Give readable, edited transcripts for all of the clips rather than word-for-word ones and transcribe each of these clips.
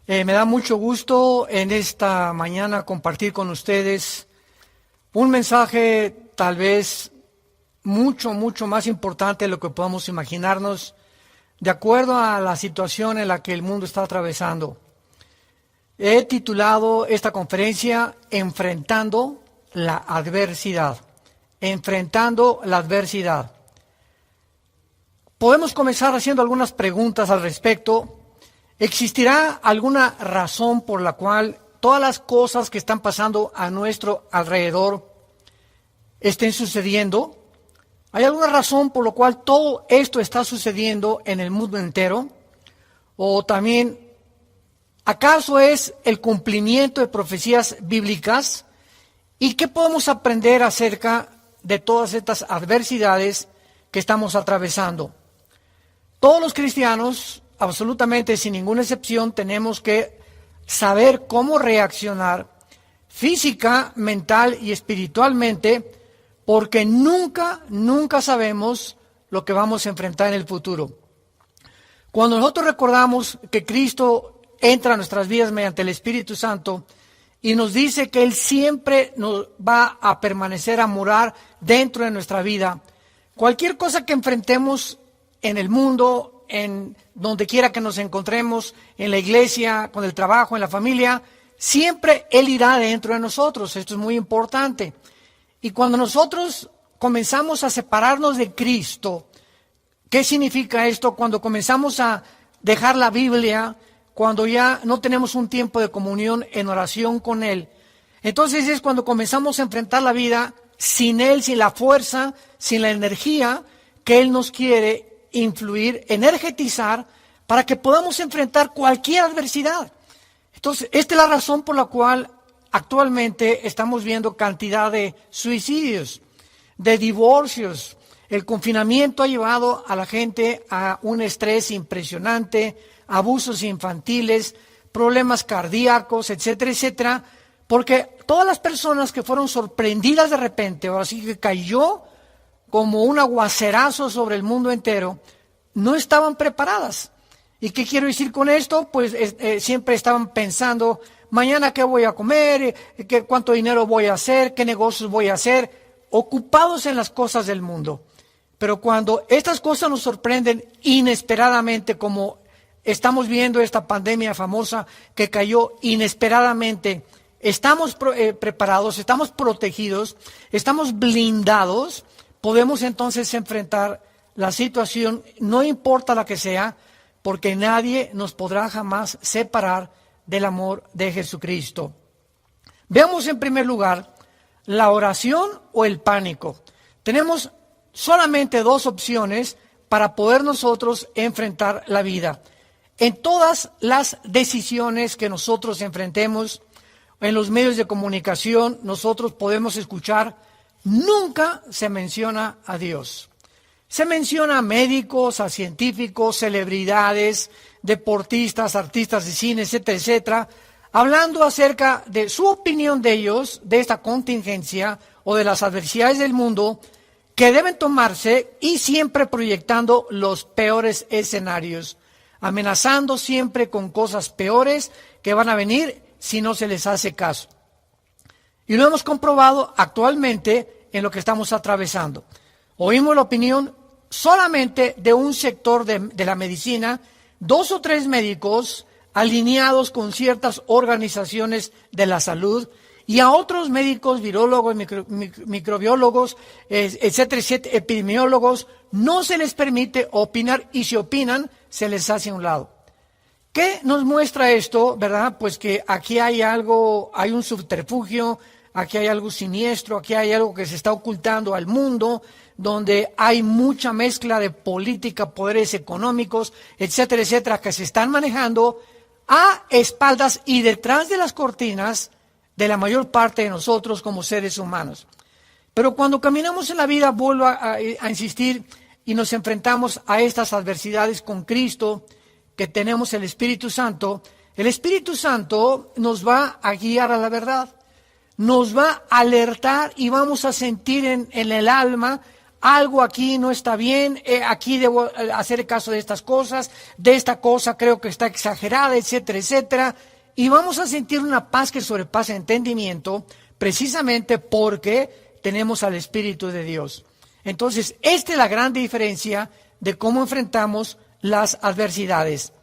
Me da mucho gusto en esta mañana compartir con ustedes un mensaje tal vez mucho más importante de lo que podamos imaginarnos, de acuerdo a la situación en la que el mundo está atravesando. He titulado esta conferencia Enfrentando la adversidad. Enfrentando la adversidad. Podemos comenzar haciendo algunas preguntas al respecto. ¿Existirá alguna razón por la cual todas las cosas que están pasando a nuestro alrededor estén sucediendo? ¿Hay alguna razón por la cual todo esto está sucediendo en el mundo entero? ¿O también, acaso es el cumplimiento de profecías bíblicas? ¿Y qué podemos aprender acerca de todas estas adversidades que estamos atravesando? Todos los cristianos, absolutamente sin ninguna excepción, tenemos que saber cómo reaccionar física, mental y espiritualmente, porque nunca sabemos lo que vamos a enfrentar en el futuro. Cuando nosotros recordamos que Cristo entra a nuestras vidas mediante el Espíritu Santo y nos dice que Él siempre nos va a permanecer a morar dentro de nuestra vida, cualquier cosa que enfrentemos en el mundo, en donde quiera que nos encontremos, en la iglesia, con el trabajo, en la familia, siempre Él irá dentro de nosotros. Esto es muy importante. Y cuando nosotros comenzamos a separarnos de Cristo, ¿qué significa esto? Cuando comenzamos a dejar la Biblia, cuando ya no tenemos un tiempo de comunión en oración con Él, entonces es cuando comenzamos a enfrentar la vida sin Él, sin la fuerza, sin la energía que Él nos quiere influir, energetizar, para que podamos enfrentar cualquier adversidad. Entonces, esta es la razón por la cual actualmente estamos viendo cantidad de suicidios, de divorcios. El confinamiento ha llevado a la gente a un estrés impresionante, abusos infantiles, problemas cardíacos, etcétera, etcétera, porque todas las personas que fueron sorprendidas de repente, o así que cayó como un aguacerazo sobre el mundo entero, no estaban preparadas. ¿Y qué quiero decir con esto? Pues siempre estaban pensando, mañana qué voy a comer, cuánto dinero voy a hacer, qué negocios voy a hacer, ocupados en las cosas del mundo. Pero cuando estas cosas nos sorprenden inesperadamente, como estamos viendo esta pandemia famosa que cayó inesperadamente, estamos preparados, estamos protegidos, estamos blindados, podemos entonces enfrentar la situación, no importa la que sea, porque nadie nos podrá jamás separar del amor de Jesucristo. Veamos en primer lugar la oración o el pánico. Tenemos solamente dos opciones para poder nosotros enfrentar la vida. En todas las decisiones que nosotros enfrentemos, en los medios de comunicación, nosotros podemos escuchar, nunca se menciona a Dios. Se menciona a médicos, a científicos, celebridades, deportistas, artistas de cine, etcétera, etcétera, hablando acerca de su opinión de ellos, de esta contingencia o de las adversidades del mundo que deben tomarse, y siempre proyectando los peores escenarios, amenazando siempre con cosas peores que van a venir si no se les hace caso. Y lo hemos comprobado actualmente en lo que estamos atravesando. Oímos la opinión solamente de un sector de la medicina, 2 o 3 médicos alineados con ciertas organizaciones de la salud, y a otros médicos, virólogos, microbiólogos, etcétera, etcétera, epidemiólogos, no se les permite opinar, y si opinan, se les hace a un lado. ¿Qué nos muestra esto, verdad? Pues que aquí hay algo, hay un subterfugio, aquí hay algo siniestro, aquí hay algo que se está ocultando al mundo, donde hay mucha mezcla de política, poderes económicos, etcétera, etcétera, que se están manejando a espaldas y detrás de las cortinas de la mayor parte de nosotros como seres humanos. Pero cuando caminamos en la vida, vuelvo a insistir, y nos enfrentamos a estas adversidades con Cristo, que tenemos el Espíritu Santo nos va a guiar a la verdad, nos va a alertar y vamos a sentir en el alma algo aquí no está bien, aquí debo hacer caso de estas cosas, de esta cosa creo que está exagerada, etcétera, etcétera. Y vamos a sentir una paz que sobrepasa entendimiento, precisamente porque tenemos al Espíritu de Dios. Entonces, esta es la gran diferencia de cómo enfrentamos las adversidades.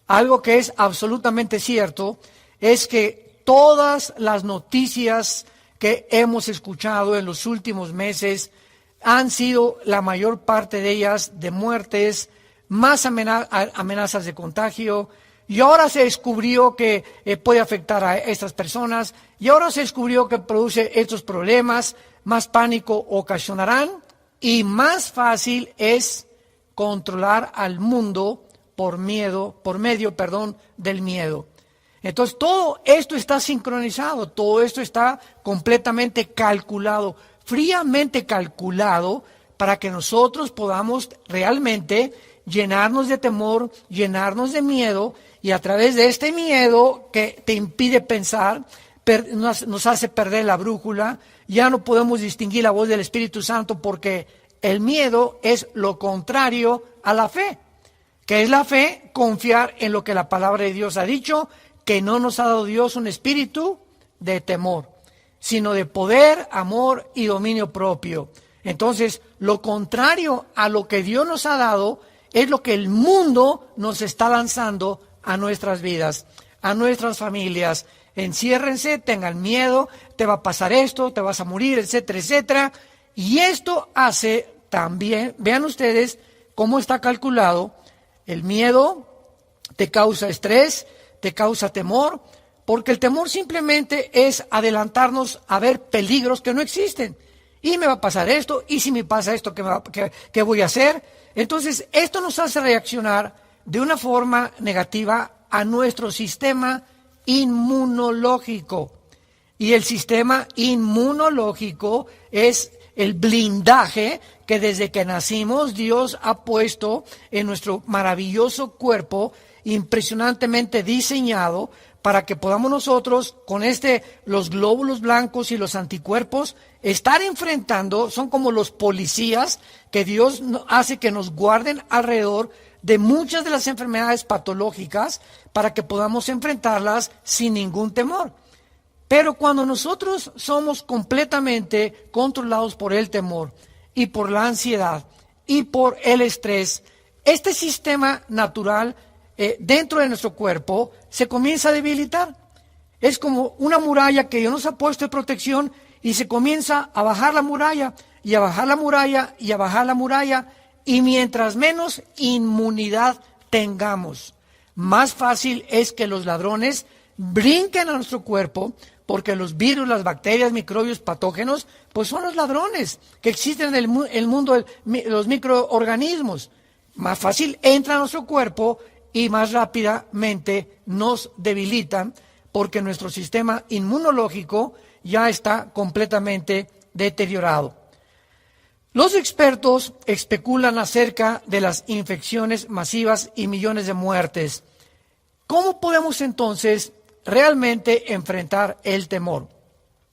Algo que es absolutamente cierto es que todas las noticias que hemos escuchado en los últimos meses han sido la mayor parte de ellas de muertes, más amenazas de contagio, y ahora se descubrió que puede afectar a estas personas, y ahora se descubrió que produce estos problemas, más pánico ocasionarán, y más fácil es controlar al mundo por medio del miedo. Entonces todo esto está sincronizado, todo esto está completamente calculado, fríamente calculado, para que nosotros podamos realmente llenarnos de temor, llenarnos de miedo, y a través de este miedo que te impide pensar, nos hace perder la brújula, ya no podemos distinguir la voz del Espíritu Santo, porque el miedo es lo contrario a la fe. ¿Qué es la fe? Confiar en lo que la palabra de Dios ha dicho, que no nos ha dado Dios un espíritu de temor, sino de poder, amor y dominio propio. Entonces, lo contrario a lo que Dios nos ha dado es lo que el mundo nos está lanzando a nuestras vidas, a nuestras familias. Enciérrense, tengan miedo, te va a pasar esto, te vas a morir, etcétera, etcétera. Y esto hace también, vean ustedes cómo está calculado, el miedo te causa estrés, te causa temor, porque el temor simplemente es adelantarnos a ver peligros que no existen. Y me va a pasar esto, y si me pasa esto, ¿qué voy a hacer? Entonces, esto nos hace reaccionar de una forma negativa a nuestro sistema inmunológico. Y el sistema inmunológico es el blindaje que desde que nacimos Dios ha puesto en nuestro maravilloso cuerpo, impresionantemente diseñado, para que podamos nosotros, con los glóbulos blancos y los anticuerpos, estar enfrentando, son como los policías que Dios hace que nos guarden alrededor de muchas de las enfermedades patológicas, para que podamos enfrentarlas sin ningún temor. Pero cuando nosotros somos completamente controlados por el temor y por la ansiedad y por el estrés, este sistema natural dentro de nuestro cuerpo se comienza a debilitar. Es como una muralla que Dios nos ha puesto de protección, y se comienza a bajar la muralla, y a bajar la muralla, y a bajar la muralla, y mientras menos inmunidad tengamos, más fácil es que los ladrones brinquen a nuestro cuerpo, porque los virus, las bacterias, microbios, patógenos, pues son los ladrones que existen en el mundo de los microorganismos. Más fácil entra a nuestro cuerpo y más rápidamente nos debilitan, porque nuestro sistema inmunológico ya está completamente deteriorado. Los expertos especulan acerca de las infecciones masivas y millones de muertes. ¿Cómo podemos entonces realmente enfrentar el temor?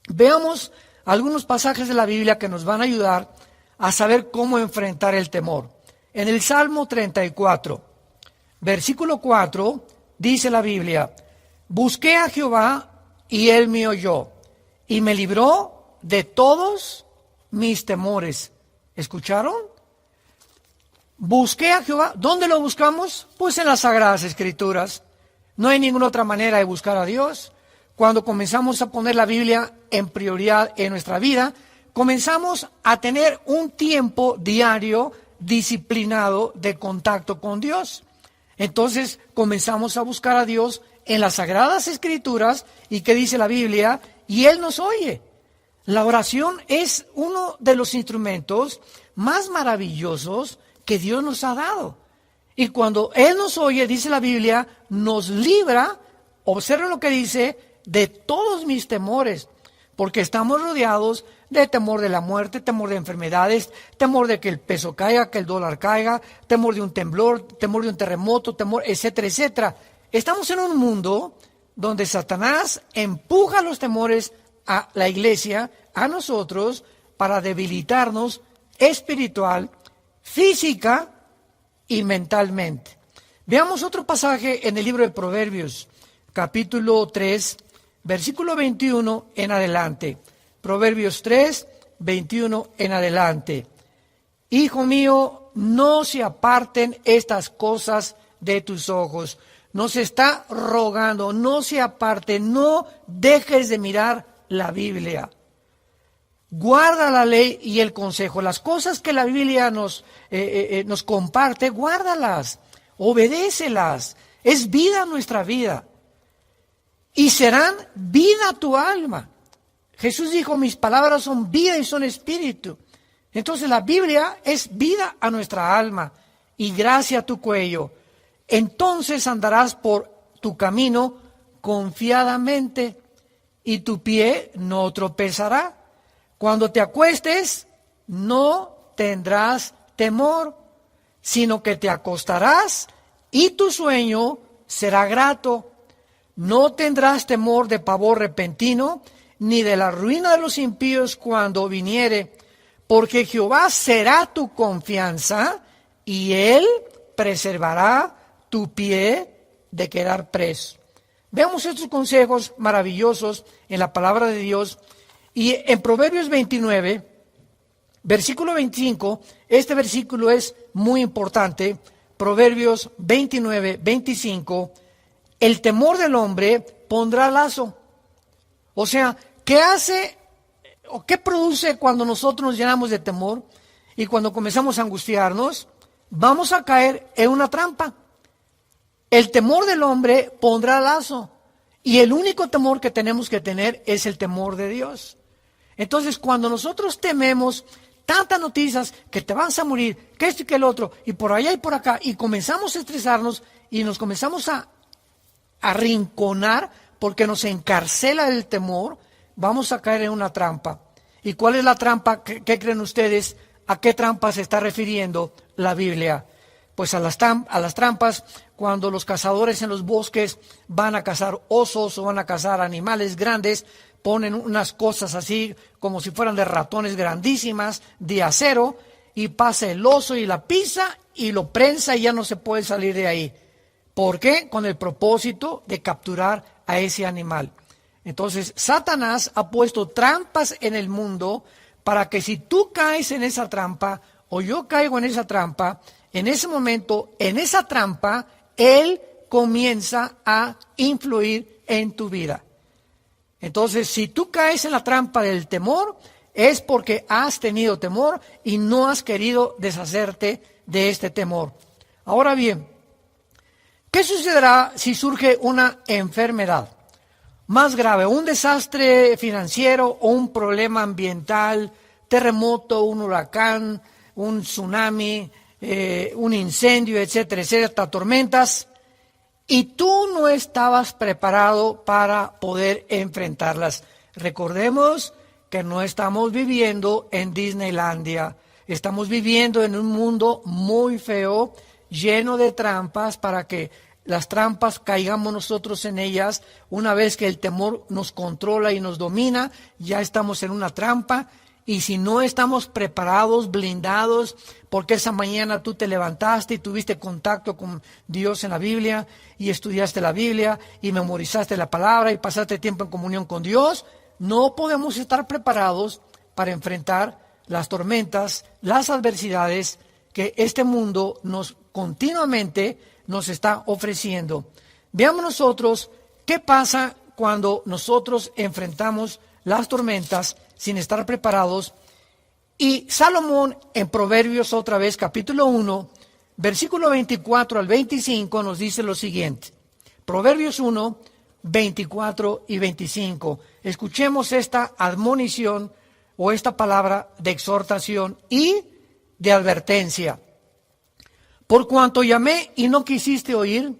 Veamos algunos pasajes de la Biblia que nos van a ayudar a saber cómo enfrentar el temor. En el Salmo 34, versículo 4, dice la Biblia: busqué a Jehová y él me oyó y me libró de todos mis temores. ¿Escucharon? Busqué a Jehová. ¿Dónde lo buscamos? Pues en las Sagradas Escrituras. No hay ninguna otra manera de buscar a Dios. Cuando comenzamos a poner la Biblia en prioridad en nuestra vida, comenzamos a tener un tiempo diario disciplinado de contacto con Dios. Entonces comenzamos a buscar a Dios en las Sagradas Escrituras. ¿Y qué dice la Biblia? Y Él nos oye. La oración es uno de los instrumentos más maravillosos que Dios nos ha dado. Y cuando Él nos oye, dice la Biblia, nos libra, observen lo que dice, de todos mis temores, porque estamos rodeados de temor de la muerte, temor de enfermedades, temor de que el peso caiga, que el dólar caiga, temor de un temblor, temor de un terremoto, temor, etcétera, etcétera. Estamos en un mundo donde Satanás empuja los temores a la iglesia, a nosotros, para debilitarnos espiritual, física y mentalmente. Veamos otro pasaje en el libro de Proverbios, capítulo 3, versículo 21 en adelante. Proverbios 3, 21 en adelante. Hijo mío, no se aparten estas cosas de tus ojos. Nos está rogando, no se aparten, no dejes de mirar la Biblia. Guarda la ley y el consejo. Las cosas que la Biblia nos comparte, guárdalas, obedécelas. Es vida nuestra vida. Y serán vida a tu alma. Jesús dijo, mis palabras son vida y son espíritu. Entonces la Biblia es vida a nuestra alma y gracia a tu cuello. Entonces andarás por tu camino confiadamente y tu pie no tropezará. Cuando te acuestes, no tendrás temor, sino que te acostarás y tu sueño será grato. No tendrás temor de pavor repentino, ni de la ruina de los impíos cuando viniere, porque Jehová será tu confianza, y Él preservará tu pie de quedar preso. Veamos estos consejos maravillosos en la palabra de Dios. Y en Proverbios 29, versículo 25, este versículo es muy importante. Proverbios 29, 25, el temor del hombre pondrá lazo. O sea, ¿qué hace o qué produce cuando nosotros nos llenamos de temor y cuando comenzamos a angustiarnos? Vamos a caer en una trampa. El temor del hombre pondrá lazo. Y el único temor que tenemos que tener es el temor de Dios. Entonces, cuando nosotros tememos tantas noticias, que te vas a morir, que esto y que el otro, y por allá y por acá, y comenzamos a estresarnos y nos comenzamos a arrinconar porque nos encarcela el temor, vamos a caer en una trampa. ¿Y cuál es la trampa? ¿Qué creen ustedes? ¿A qué trampa se está refiriendo la Biblia? Pues a las trampas cuando los cazadores en los bosques van a cazar osos o van a cazar animales grandes, ponen unas cosas así como si fueran de ratones grandísimas, de acero, y pasa el oso y la pisa y lo prensa y ya no se puede salir de ahí. ¿Por qué? Con el propósito de capturar a ese animal. Entonces, Satanás ha puesto trampas en el mundo para que si tú caes en esa trampa o yo caigo en esa trampa, en ese momento, en esa trampa, él comienza a influir en tu vida. Entonces, si tú caes en la trampa del temor, es porque has tenido temor y no has querido deshacerte de este temor. Ahora bien, ¿qué sucederá si surge una enfermedad más grave, un desastre financiero o un problema ambiental, terremoto, un huracán, un tsunami, un incendio, etcétera, etcétera, tormentas, y tú no estabas preparado para poder enfrentarlas? Recordemos que no estamos viviendo en Disneylandia, estamos viviendo en un mundo muy feo, lleno de trampas, para que las trampas caigamos nosotros en ellas. Una vez que el temor nos controla y nos domina, ya estamos en una trampa. Y si no estamos preparados, blindados, porque esa mañana tú te levantaste y tuviste contacto con Dios en la Biblia, y estudiaste la Biblia, y memorizaste la palabra, y pasaste tiempo en comunión con Dios, no podemos estar preparados para enfrentar las tormentas, las adversidades que este mundo continuamente nos está ofreciendo. Veamos nosotros qué pasa cuando nosotros enfrentamos las tormentas sin estar preparados. Y Salomón en Proverbios, otra vez, capítulo 1, versículo 24 al 25, nos dice lo siguiente. Proverbios 1, 24 y 25. Escuchemos esta admonición o esta palabra de exhortación y de advertencia. Por cuanto llamé y no quisiste oír,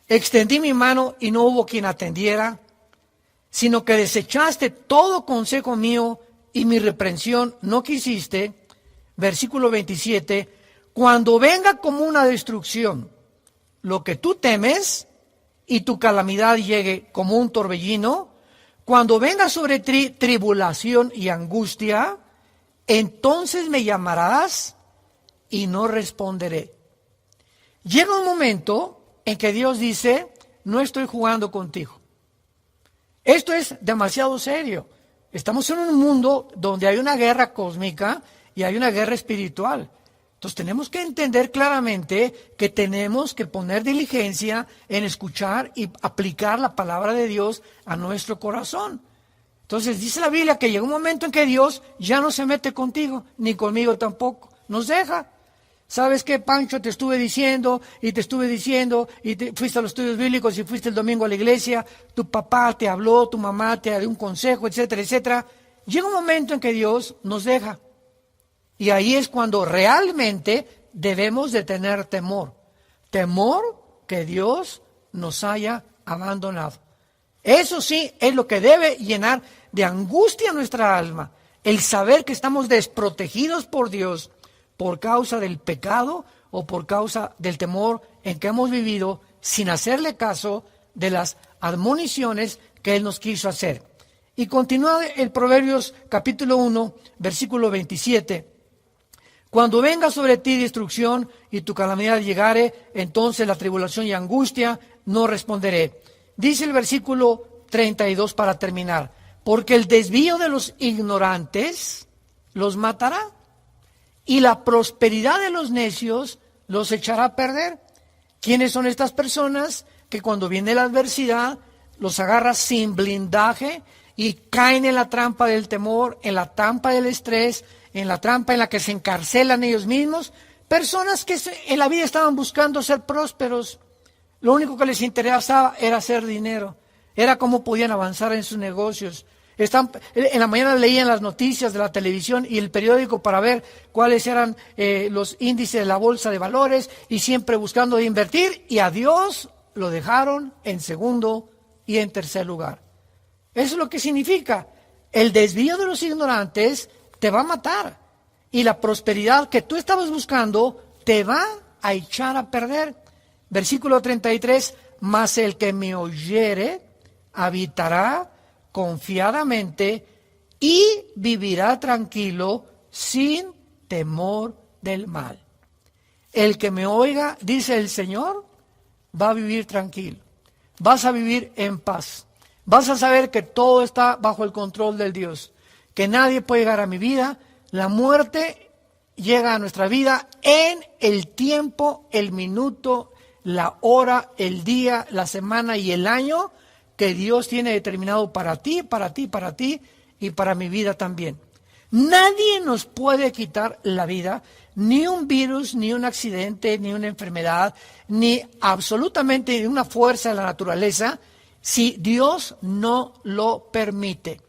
extendí mi mano y no hubo quien atendiera, sino que desechaste todo consejo mío y mi reprensión no quisiste. Versículo 27, cuando venga como una destrucción lo que tú temes y tu calamidad llegue como un torbellino, cuando venga sobre ti tribulación y angustia, entonces me llamarás y no responderé. Llega un momento en que Dios dice, no estoy jugando contigo. Esto es demasiado serio. Estamos en un mundo donde hay una guerra cósmica y hay una guerra espiritual. Entonces tenemos que entender claramente que tenemos que poner diligencia en escuchar y aplicar la palabra de Dios a nuestro corazón. Entonces dice la Biblia que llega un momento en que Dios ya no se mete contigo, ni conmigo tampoco. Nos deja. ¿Sabes qué, Pancho? Te estuve diciendo, y fuiste a los estudios bíblicos y fuiste el domingo a la iglesia, tu papá te habló, tu mamá te dio un consejo, etcétera, etcétera. Llega un momento en que Dios nos deja. Y ahí es cuando realmente debemos de tener temor. Temor que Dios nos haya abandonado. Eso sí es lo que debe llenar de angustia nuestra alma. El saber que estamos desprotegidos por Dios por causa del pecado o por causa del temor en que hemos vivido sin hacerle caso de las admoniciones que Él nos quiso hacer. Y continúa el Proverbios capítulo 1, versículo 27. Cuando venga sobre ti destrucción y tu calamidad llegare, entonces la tribulación y angustia, no responderé. Dice el versículo 32 para terminar, porque el desvío de los ignorantes los matará y la prosperidad de los necios los echará a perder. ¿Quiénes son estas personas que cuando viene la adversidad los agarra sin blindaje y caen en la trampa del temor, en la trampa del estrés, en la trampa en la que se encarcelan ellos mismos? Personas que en la vida estaban buscando ser prósperos. Lo único que les interesaba era hacer dinero, era cómo podían avanzar en sus negocios. En la mañana leían las noticias de la televisión y el periódico para ver cuáles eran los índices de la bolsa de valores y siempre buscando de invertir, y a Dios lo dejaron en segundo y en tercer lugar. Eso es lo que significa. El desvío de los ignorantes te va a matar y la prosperidad que tú estabas buscando te va a echar a perder. Versículo 33, mas el que me oyere habitará confiadamente y vivirá tranquilo sin temor del mal. El que me oiga, dice el Señor, va a vivir tranquilo. Vas a vivir en paz. Vas a saber que todo está bajo el control del Dios, que nadie puede llegar a mi vida. La muerte llega a nuestra vida en el tiempo, el minuto, la hora, el día, la semana y el año que Dios tiene determinado para ti, para ti, para ti y para mi vida también. Nadie nos puede quitar la vida, ni un virus, ni un accidente, ni una enfermedad, ni absolutamente una fuerza de la naturaleza, si Dios no lo permite.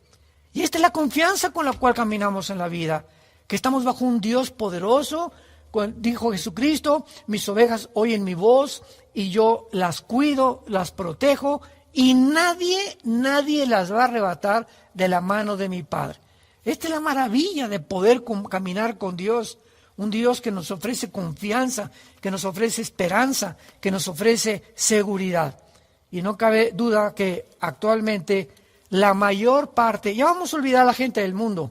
Y esta es la confianza con la cual caminamos en la vida, que estamos bajo un Dios poderoso. Dijo Jesucristo, mis ovejas oyen mi voz y yo las cuido, las protejo y nadie las va a arrebatar de la mano de mi Padre. Esta es la maravilla de poder caminar con Dios, un Dios que nos ofrece confianza, que nos ofrece esperanza, que nos ofrece seguridad. Y no cabe duda que actualmente la mayor parte, ya vamos a olvidar a la gente del mundo,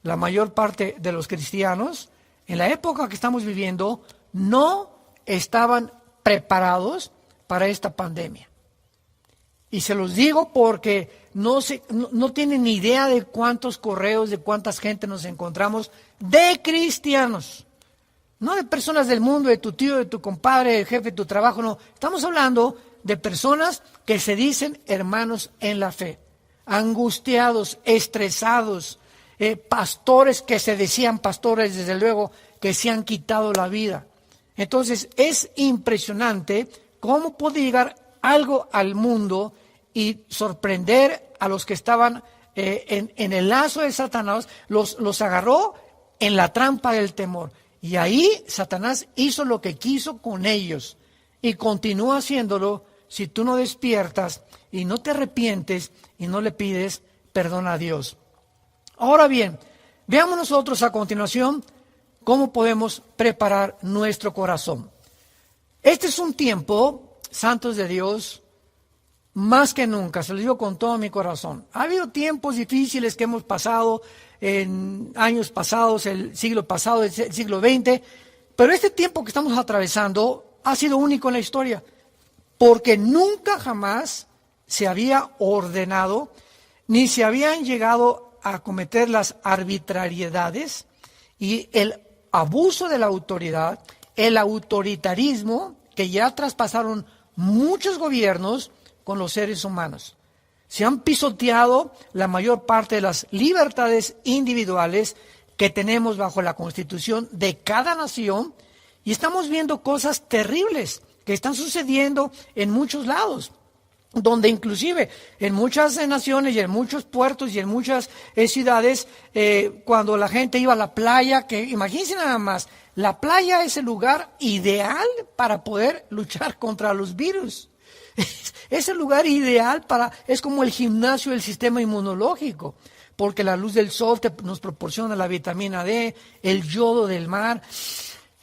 la mayor parte de los cristianos, en la época que estamos viviendo, no estaban preparados para esta pandemia. Y se los digo porque no tienen ni idea de cuántos correos, de cuántas gente nos encontramos de cristianos. No de personas del mundo, de tu tío, de tu compadre, del jefe de tu trabajo, no. Estamos hablando de personas que se dicen hermanos en la fe, angustiados, estresados, pastores que se decían pastores, desde luego, que se han quitado la vida. Entonces, es impresionante cómo puede llegar algo al mundo y sorprender a los que estaban en el lazo de Satanás, los agarró en la trampa del temor. Y ahí Satanás hizo lo que quiso con ellos y continúa haciéndolo si tú no despiertas y no te arrepientes y no le pides perdón a Dios. Ahora bien, veamos nosotros a continuación cómo podemos preparar nuestro corazón. Este es un tiempo, santos de Dios, más que nunca, se lo digo con todo mi corazón. Ha habido tiempos difíciles que hemos pasado en años pasados, el siglo pasado, el siglo XX, pero este tiempo que estamos atravesando ha sido único en la historia, porque nunca jamás se había ordenado, ni se habían llegado a cometer las arbitrariedades y el abuso de la autoridad, el autoritarismo que ya traspasaron muchos gobiernos con los seres humanos. Se han pisoteado la mayor parte de las libertades individuales que tenemos bajo la Constitución de cada nación y estamos viendo cosas terribles que están sucediendo en muchos lados, donde inclusive en muchas naciones y en muchos puertos y en muchas ciudades, cuando la gente iba a la playa, que imagínense nada más, la playa es el lugar ideal para poder luchar contra los virus. Es el lugar ideal es como el gimnasio del sistema inmunológico, porque la luz del sol nos proporciona la vitamina D, el yodo del mar,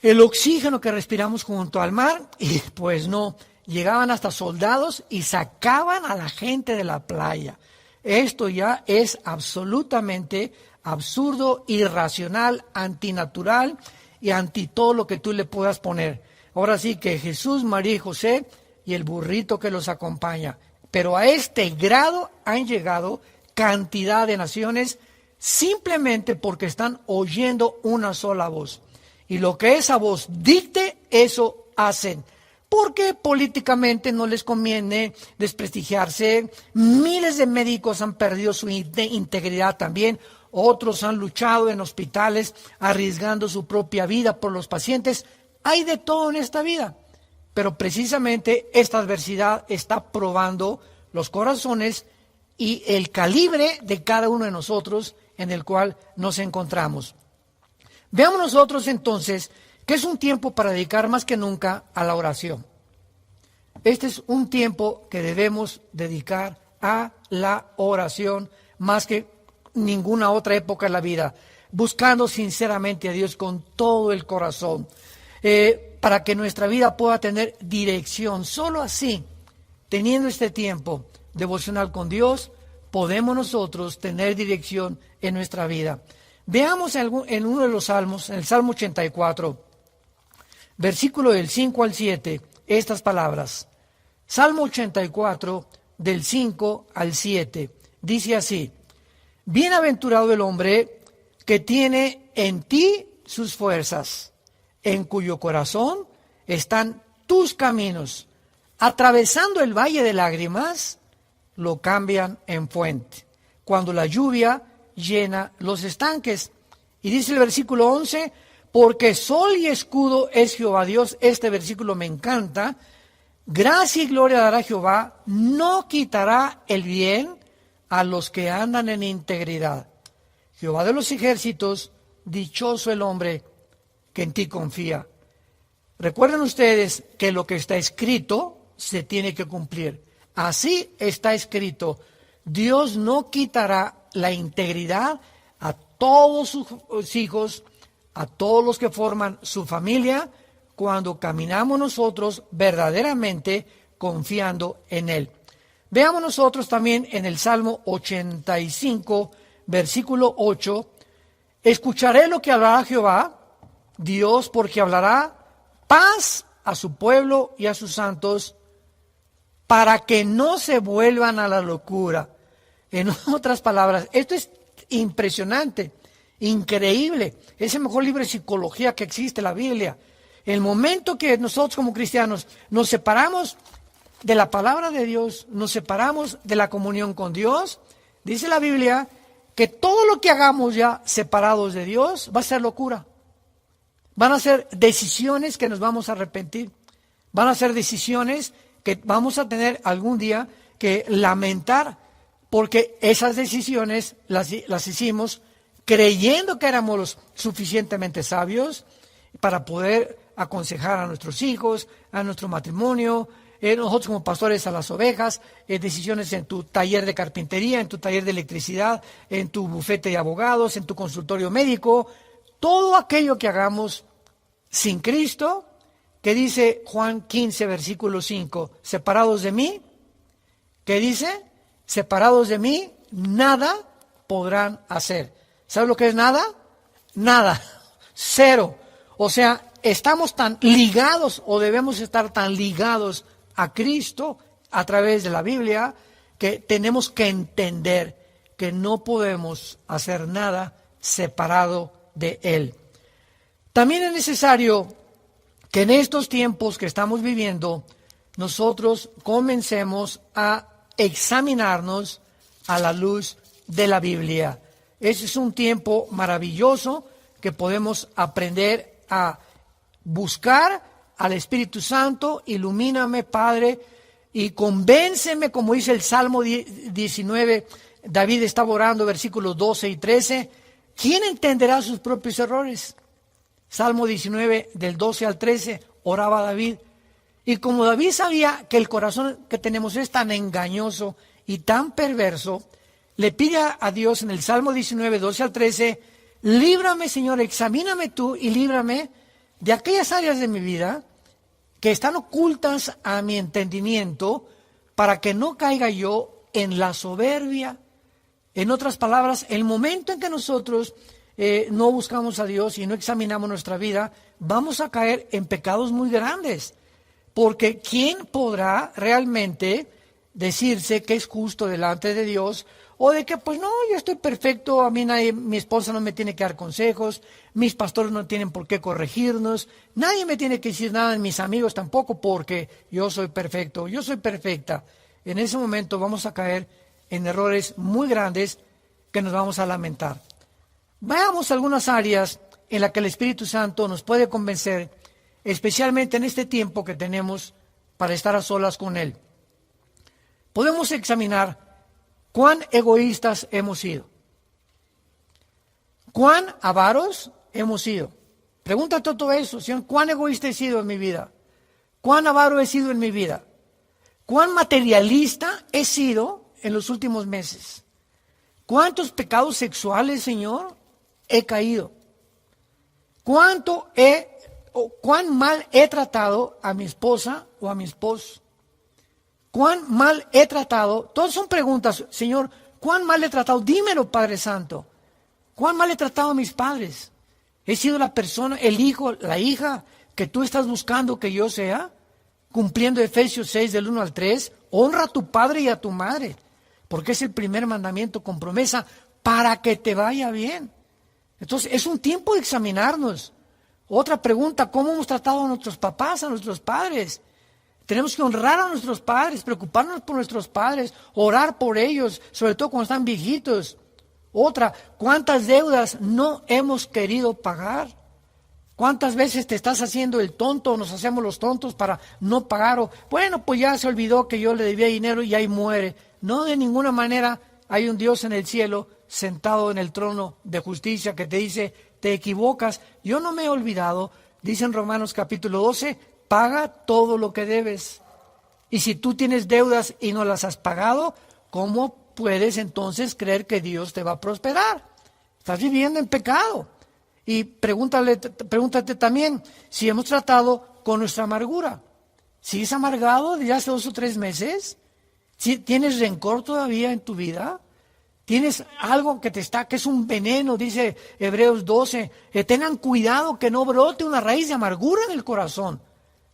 el oxígeno que respiramos junto al mar, y pues no, llegaban hasta soldados y sacaban a la gente de la playa. Esto ya es absolutamente absurdo, irracional, antinatural y anti todo lo que tú le puedas poner. Ahora sí que Jesús, María y José y el burrito que los acompaña. Pero a este grado han llegado cantidad de naciones simplemente porque están oyendo una sola voz. Y lo que esa voz dicte, eso hacen. Porque políticamente no les conviene desprestigiarse. Miles de médicos han perdido su integridad también. Otros han luchado en hospitales arriesgando su propia vida por los pacientes. Hay de todo en esta vida. Pero precisamente esta adversidad está probando los corazones y el calibre de cada uno de nosotros en el cual nos encontramos. Veamos nosotros entonces que es un tiempo para dedicar más que nunca a la oración. Este es un tiempo que debemos dedicar a la oración más que ninguna otra época en la vida, buscando sinceramente a Dios con todo el corazón. Para que nuestra vida pueda tener dirección. Solo así, teniendo este tiempo devocional con Dios, podemos nosotros tener dirección en nuestra vida. Veamos en uno de los salmos, en el Salmo 84, versículo del 5 al 7, estas palabras. Salmo 84, del 5 al 7, dice así: Bienaventurado el hombre que tiene en ti sus fuerzas, en cuyo corazón están tus caminos. Atravesando el valle de lágrimas, lo cambian en fuente, cuando la lluvia llena los estanques. Y dice el versículo 11, porque sol y escudo es Jehová Dios. Este versículo me encanta. Gracia y gloria dará Jehová, no quitará el bien a los que andan en integridad. Jehová de los ejércitos, dichoso el hombre que en ti confía. Recuerden ustedes que lo que está escrito se tiene que cumplir. Así está escrito. Dios no quitará la integridad a todos sus hijos, a todos los que forman su familia, cuando caminamos nosotros verdaderamente confiando en Él. Veamos nosotros también en el Salmo 85, versículo 8, escucharé lo que hablará Jehová, Dios, porque hablará paz a su pueblo y a sus santos, para que no se vuelvan a la locura. En otras palabras, esto es impresionante, increíble. Es el mejor libro de psicología que existe, la Biblia. El momento que nosotros como cristianos nos separamos de la palabra de Dios, nos separamos de la comunión con Dios, dice la Biblia que todo lo que hagamos ya separados de Dios va a ser locura. Van a ser decisiones que nos vamos a arrepentir. Van a ser decisiones que vamos a tener algún día que lamentar, porque esas decisiones las hicimos creyendo que éramos los suficientemente sabios para poder aconsejar a nuestros hijos, a nuestro matrimonio, nosotros como pastores a las ovejas, decisiones en tu taller de carpintería, en tu taller de electricidad, en tu bufete de abogados, en tu consultorio médico, todo aquello que hagamos sin Cristo, que dice Juan 15, versículo 5, separados de mí, ¿Qué dice? Separados de mí, nada podrán hacer. ¿Sabes lo que es nada? Nada, cero. O sea, estamos tan ligados o debemos estar tan ligados a Cristo a través de la Biblia que tenemos que entender que no podemos hacer nada separado de Él. También es necesario que en estos tiempos que estamos viviendo, nosotros comencemos a examinarnos a la luz de la Biblia. Ese es un tiempo maravilloso que podemos aprender a buscar al Espíritu Santo. Ilumíname, Padre, y convénceme, como dice el Salmo 19, David estaba orando, versículos 12 y 13. ¿Quién entenderá sus propios errores? Salmo 19, del 12 al 13, oraba David. Y como David sabía que el corazón que tenemos es tan engañoso y tan perverso, le pide a Dios en el Salmo 19, 12 al 13, líbrame, Señor, examíname tú y líbrame de aquellas áreas de mi vida que están ocultas a mi entendimiento, para que no caiga yo en la soberbia. En otras palabras, el momento en que nosotros no buscamos a Dios y no examinamos nuestra vida, vamos a caer en pecados muy grandes. Porque ¿quién podrá realmente decirse que es justo delante de Dios? O de que, pues no, yo estoy perfecto, a mí nadie, mi esposa no me tiene que dar consejos, mis pastores no tienen por qué corregirnos, nadie me tiene que decir nada, mis amigos tampoco, porque yo soy perfecto, yo soy perfecta. En ese momento vamos a caer en errores muy grandes que nos vamos a lamentar. Veamos algunas áreas en las que el Espíritu Santo nos puede convencer, especialmente en este tiempo que tenemos para estar a solas con Él. Podemos examinar cuán egoístas hemos sido, cuán avaros hemos sido. Pregúntate todo eso, Señor, ¿cuán egoísta he sido en mi vida? ¿Cuán avaro he sido en mi vida? ¿Cuán materialista he sido en los últimos meses? ¿Cuántos pecados sexuales, Señor, he caído? ¿Cuán mal he tratado a mi esposa o a mi esposo? ¿Cuán mal he tratado? Todas son preguntas, Señor, ¿cuán mal he tratado? Dímelo, Padre Santo. ¿Cuán mal he tratado a mis padres? ¿He sido la persona, el hijo, la hija que tú estás buscando que yo sea? Cumpliendo Efesios 6 del 1 al 3, honra a tu padre y a tu madre, porque es el primer mandamiento con promesa para que te vaya bien. Entonces, es un tiempo de examinarnos. Otra pregunta, ¿cómo hemos tratado a nuestros papás, a nuestros padres? Tenemos que honrar a nuestros padres, preocuparnos por nuestros padres, orar por ellos, sobre todo cuando están viejitos. Otra, ¿cuántas deudas no hemos querido pagar? ¿Cuántas veces te estás haciendo el tonto, nos hacemos los tontos para no pagar? O, bueno, pues ya se olvidó que yo le debía dinero y ahí muere. No, de ninguna manera. Hay un Dios en el cielo sentado en el trono de justicia que te dice, te equivocas, yo no me he olvidado. Dice en Romanos capítulo 12, paga todo lo que debes. Y si tú tienes deudas y no las has pagado, ¿cómo puedes entonces creer que Dios te va a prosperar? Estás viviendo en pecado. Y pregúntate también si hemos tratado con nuestra amargura. ¿Sigues amargado desde hace 2 o 3 meses? ¿Si tienes rencor todavía en tu vida? ¿Tienes algo que es un veneno? Dice Hebreos 12, tengan cuidado que no brote una raíz de amargura en el corazón,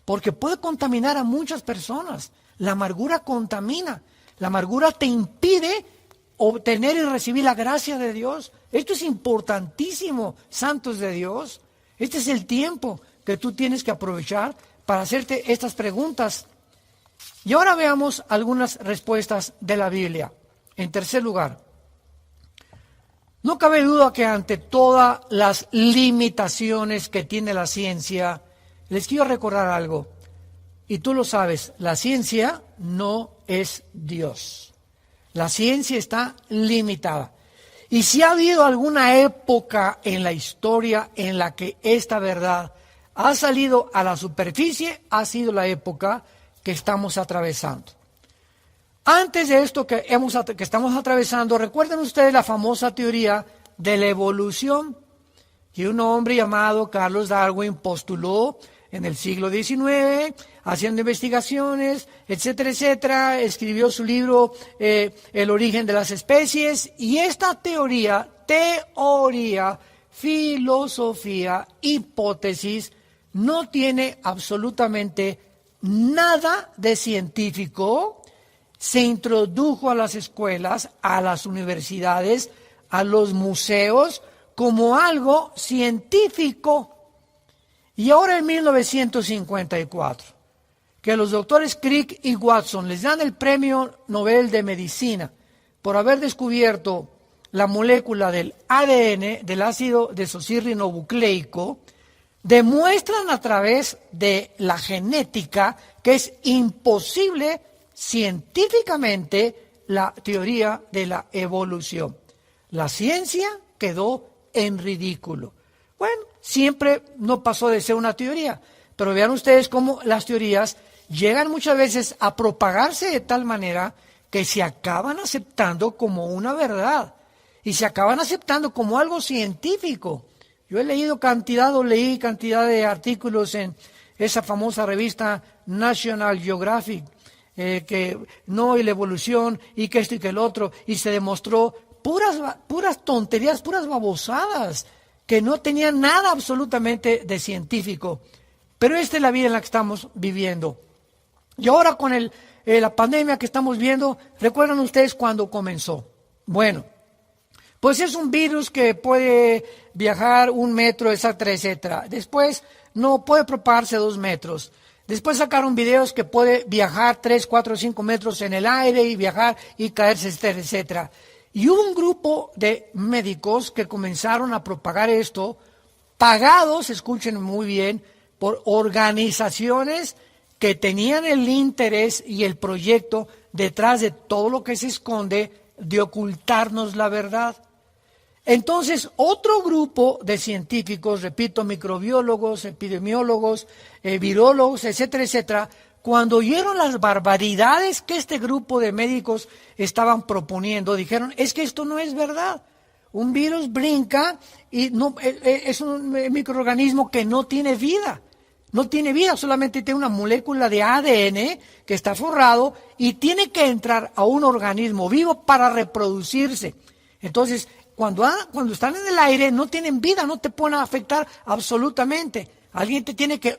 porque puede contaminar a muchas personas. La amargura contamina. La amargura te impide obtener y recibir la gracia de Dios. Esto es importantísimo, santos de Dios. Este es el tiempo que tú tienes que aprovechar para hacerte estas preguntas. Y ahora veamos algunas respuestas de la Biblia. En tercer lugar, no cabe duda que ante todas las limitaciones que tiene la ciencia, les quiero recordar algo, y tú lo sabes, la ciencia no es Dios. La ciencia está limitada. Y si ha habido alguna época en la historia en la que esta verdad ha salido a la superficie, ha sido la época que estamos atravesando. Antes de esto que estamos atravesando, recuerden ustedes la famosa teoría de la evolución que un hombre llamado Charles Darwin postuló en el siglo XIX haciendo investigaciones, etcétera, etcétera. Escribió su libro El origen de las especies, y esta teoría, filosofía, hipótesis, no tiene absolutamente nada de científico. Se introdujo a las escuelas, a las universidades, a los museos, como algo científico. Y ahora en 1954, que los doctores Crick y Watson les dan el Premio Nobel de Medicina por haber descubierto la molécula del ADN, del ácido desoxirribonucleico, demuestran a través de la genética que es imposible científicamente la teoría de la evolución. La ciencia quedó en ridículo. Bueno, siempre no pasó de ser una teoría, pero vean ustedes cómo las teorías llegan muchas veces a propagarse de tal manera que se acaban aceptando como una verdad y se acaban aceptando como algo científico. Yo leí cantidad de artículos en esa famosa revista National Geographic, que no, y la evolución, y que esto y que el otro, y se demostró puras tonterías, puras babosadas, que no tenían nada absolutamente de científico. Pero esta es la vida en la que estamos viviendo. Y ahora con la pandemia que estamos viendo, ¿recuerdan ustedes cuándo comenzó? Bueno, pues es un virus que puede viajar 1 metro, etcétera, etcétera. Después no puede propagarse 2 metros. Después sacaron videos que puede viajar 3, 4, 5 metros en el aire y viajar y caerse, etcétera, etcétera. Y hubo un grupo de médicos que comenzaron a propagar esto, pagados, escuchen muy bien, por organizaciones que tenían el interés y el proyecto detrás de todo lo que se esconde de ocultarnos la verdad. Entonces, otro grupo de científicos, repito, microbiólogos, epidemiólogos, virólogos, etcétera, etcétera, cuando oyeron las barbaridades que este grupo de médicos estaban proponiendo, dijeron, es que esto no es verdad. Un virus brinca y no, es un microorganismo que no tiene vida. No tiene vida, solamente tiene una molécula de ADN que está forrado y tiene que entrar a un organismo vivo para reproducirse. Entonces, cuando están en el aire no tienen vida, no te pueden afectar absolutamente. Alguien te tiene que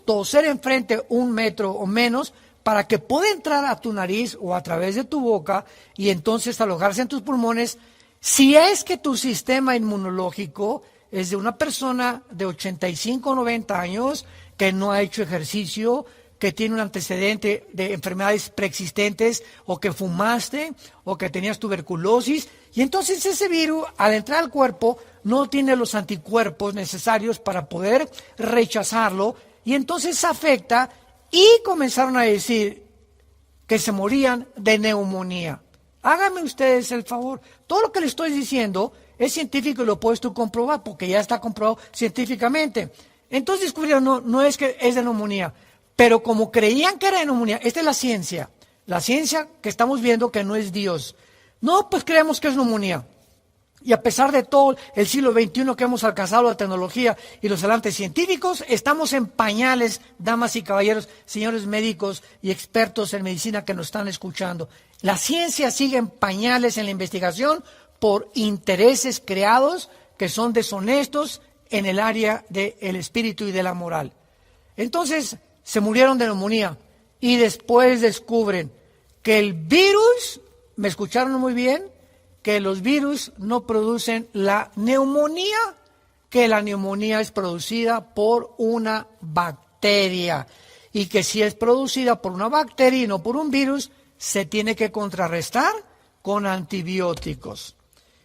toser enfrente 1 metro o menos para que pueda entrar a tu nariz o a través de tu boca y entonces alojarse en tus pulmones. Si es que tu sistema inmunológico es de una persona de 85 o 90 años que no ha hecho ejercicio, que tiene un antecedente de enfermedades preexistentes, o que fumaste, o que tenías tuberculosis, y entonces ese virus, al entrar al cuerpo, no tiene los anticuerpos necesarios para poder rechazarlo, y entonces afecta, y comenzaron a decir que se morían de neumonía. Háganme ustedes el favor, todo lo que les estoy diciendo es científico y lo puedes tú comprobar, porque ya está comprobado científicamente. Entonces descubrieron, no es que es de neumonía, pero como creían que era de neumonía, esta es la ciencia que estamos viendo que no es Dios. No, pues creemos que es neumonía. Y a pesar de todo el siglo XXI que hemos alcanzado la tecnología y los avances científicos, estamos en pañales, damas y caballeros, señores médicos y expertos en medicina que nos están escuchando. La ciencia sigue en pañales en la investigación por intereses creados que son deshonestos en el área del espíritu y de la moral. Entonces, se murieron de neumonía y después descubren que el virus, ¿me escucharon muy bien? Que los virus no producen la neumonía, que la neumonía es producida por una bacteria y que si es producida por una bacteria y no por un virus, se tiene que contrarrestar con antibióticos.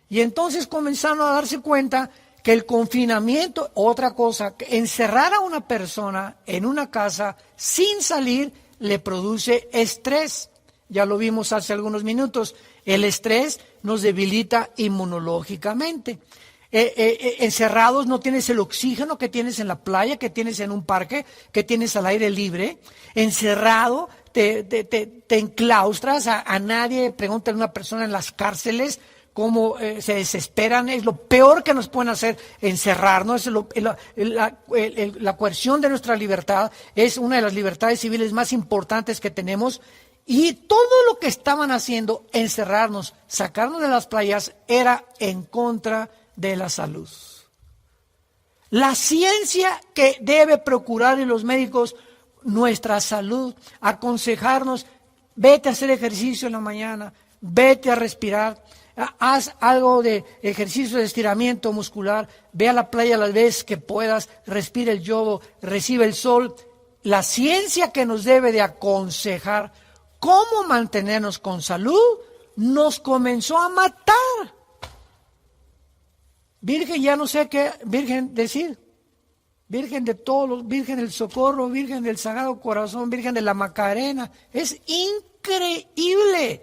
Y entonces comenzaron a darse cuenta que el confinamiento, otra cosa, que encerrar a una persona en una casa sin salir le produce estrés. Ya lo vimos hace algunos minutos. El estrés nos debilita inmunológicamente. Encerrados no tienes el oxígeno que tienes en la playa, que tienes en un parque, que tienes al aire libre. Encerrado te enclaustras, a nadie, pregúntale a una persona en las cárceles, cómo se desesperan. Es lo peor que nos pueden hacer, encerrarnos. La coerción de nuestra libertad es una de las libertades civiles más importantes que tenemos. Y todo lo que estaban haciendo, encerrarnos, sacarnos de las playas, era en contra de la salud. La ciencia que debe procurar en los médicos nuestra salud, aconsejarnos, vete a hacer ejercicio en la mañana, vete a respirar, haz algo de ejercicio de estiramiento muscular, ve a la playa las veces que puedas, respira el yodo, recibe el sol. La ciencia que nos debe de aconsejar cómo mantenernos con salud nos comenzó a matar. Virgen, ya no sé qué virgen decir. Virgen de todos los, Virgen del Socorro, Virgen del Sagrado Corazón, Virgen de la Macarena. Es increíble.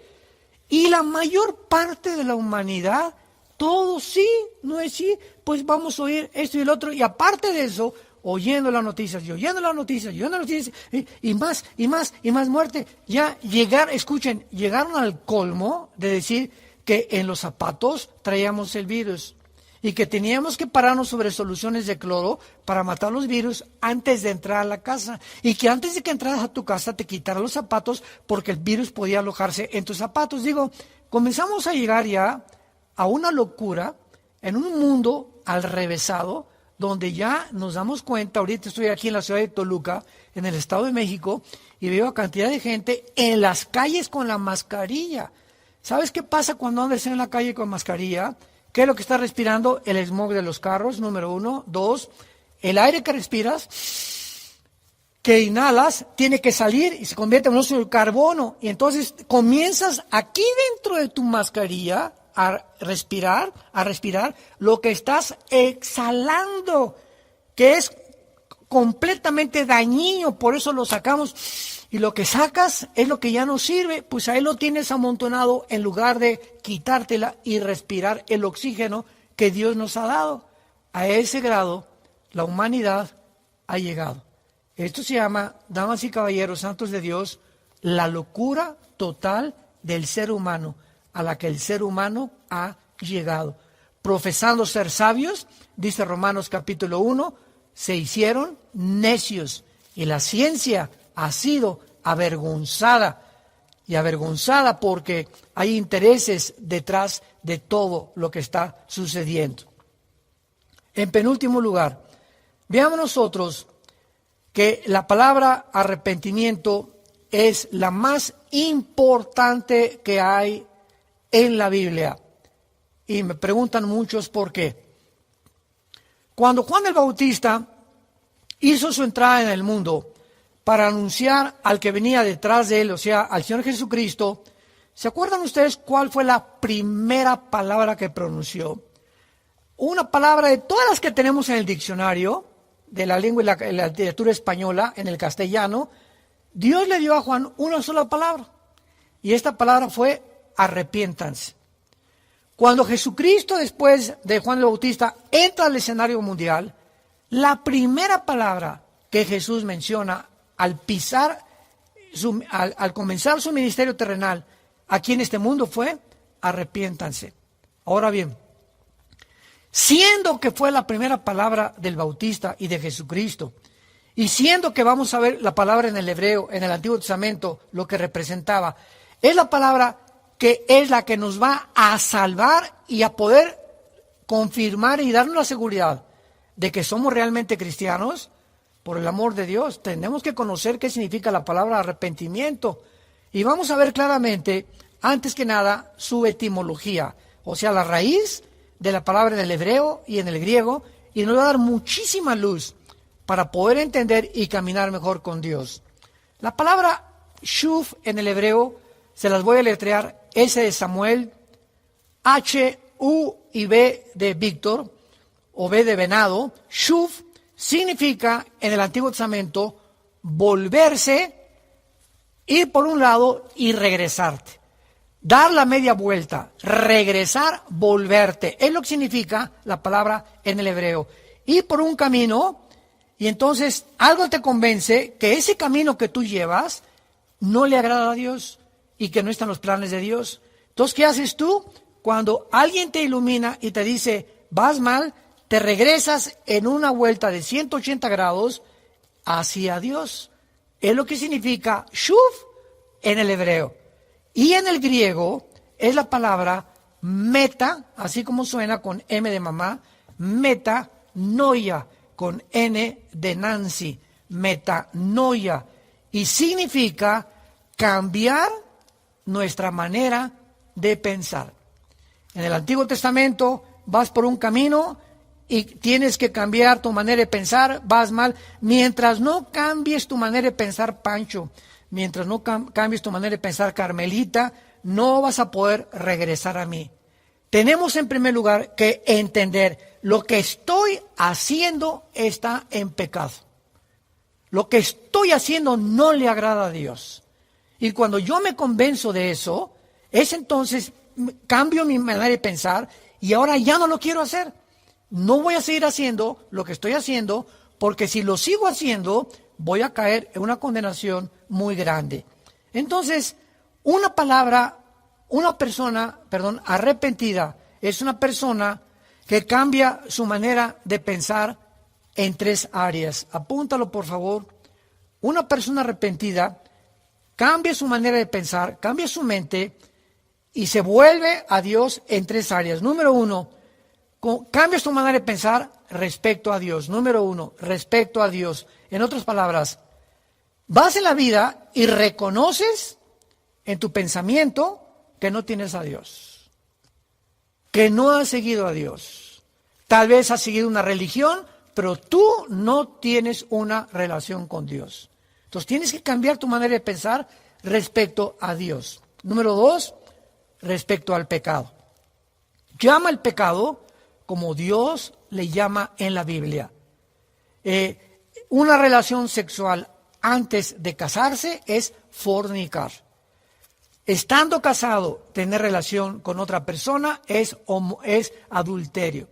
Y la mayor parte de la humanidad, todo sí, no es sí, pues vamos a oír esto y el otro. Y aparte de eso, oyendo las noticias, y más muerte. Ya llegaron al colmo de decir que en los zapatos traíamos el virus. Y que teníamos que pararnos sobre soluciones de cloro para matar los virus antes de entrar a la casa. Y que antes de que entraras a tu casa te quitaras los zapatos porque el virus podía alojarse en tus zapatos. Comenzamos a llegar ya a una locura en un mundo alrevesado donde ya nos damos cuenta. Ahorita estoy aquí en la ciudad de Toluca, en el Estado de México, y veo a cantidad de gente en las calles con la mascarilla. ¿Sabes qué pasa cuando andas en la calle con mascarilla? ¿Qué es lo que estás respirando? El smog de los carros, número 1. 2, el aire que respiras, que inhalas, tiene que salir y se convierte en monóxido de carbono. Y entonces comienzas aquí dentro de tu mascarilla a respirar lo que estás exhalando, que es completamente dañino, por eso lo sacamos. Y lo que sacas es lo que ya no sirve, pues ahí lo tienes amontonado en lugar de quitártela y respirar el oxígeno que Dios nos ha dado. A ese grado la humanidad ha llegado. Esto se llama, damas y caballeros, santos de Dios, la locura total del ser humano, a la que el ser humano ha llegado. Profesando ser sabios, dice Romanos capítulo 1, se hicieron necios y la ciencia ha sido avergonzada, y avergonzada porque hay intereses detrás de todo lo que está sucediendo. En penúltimo lugar, veamos nosotros que la palabra arrepentimiento es la más importante que hay en la Biblia. Y me preguntan muchos por qué. Cuando Juan el Bautista hizo su entrada en el mundo para anunciar al que venía detrás de él, o sea, al Señor Jesucristo, ¿se acuerdan ustedes cuál fue la primera palabra que pronunció? Una palabra de todas las que tenemos en el diccionario, de la lengua y la literatura española, en el castellano. Dios le dio a Juan una sola palabra, y esta palabra fue arrepiéntanse. Cuando Jesucristo, después de Juan el Bautista, entra al escenario mundial, la primera palabra que Jesús menciona al comenzar su ministerio terrenal aquí en este mundo fue arrepiéntanse. Ahora bien, siendo que fue la primera palabra del Bautista y de Jesucristo, y siendo que vamos a ver la palabra en el hebreo, en el Antiguo Testamento, lo que representaba, es la palabra que es la que nos va a salvar y a poder confirmar y darnos la seguridad de que somos realmente cristianos. Por el amor de Dios, tenemos que conocer qué significa la palabra arrepentimiento. Y vamos a ver claramente, antes que nada, su etimología, o sea, la raíz de la palabra en el hebreo y en el griego, y nos va a dar muchísima luz para poder entender y caminar mejor con Dios. La palabra shuv en el hebreo, se las voy a letrear: S de Samuel, H, U y B de Víctor, o B de venado. Shuv significa en el Antiguo Testamento volverse, ir por un lado y regresarte. Dar la media vuelta, regresar, volverte. Es lo que significa la palabra en el hebreo. Ir por un camino y entonces algo te convence que ese camino que tú llevas no le agrada a Dios y que no están los planes de Dios. Entonces, ¿qué haces tú? cuando alguien te ilumina y te dice, vas mal, te regresas en una vuelta de 180 grados hacia Dios. Es lo que significa shuv en el hebreo. Y en el griego es la palabra meta, así como suena con M de mamá, metanoia, con N de Nancy, metanoia. Y significa cambiar nuestra manera de pensar. En el Antiguo Testamento vas por un camino y tienes que cambiar tu manera de pensar, vas mal. Mientras no cambies tu manera de pensar, Pancho, mientras no cambies tu manera de pensar, Carmelita, no vas a poder regresar a mí. Tenemos en primer lugar que entender lo que estoy haciendo está en pecado. Lo que estoy haciendo no le agrada a Dios. Y cuando yo me convenzo de eso, es entonces cambio mi manera de pensar y ahora ya no lo quiero hacer. No voy a seguir haciendo lo que estoy haciendo, porque si lo sigo haciendo, voy a caer en una condenación muy grande. Entonces, una persona arrepentida es una persona que cambia su manera de pensar en 3 áreas. Apúntalo, por favor. Una persona arrepentida cambia su manera de pensar, cambia su mente y se vuelve a Dios en 3 áreas. Número 1, cambia su manera de pensar respecto a Dios. Número 1, respecto a Dios. En otras palabras, vas en la vida y reconoces en tu pensamiento que no tienes a Dios, que no has seguido a Dios. Tal vez has seguido una religión, pero tú no tienes una relación con Dios. Entonces tienes que cambiar tu manera de pensar respecto a Dios. Número 2, respecto al pecado. Llama al pecado como Dios le llama en la Biblia. Una relación sexual antes de casarse es fornicar. Estando casado, tener relación con otra persona es adulterio.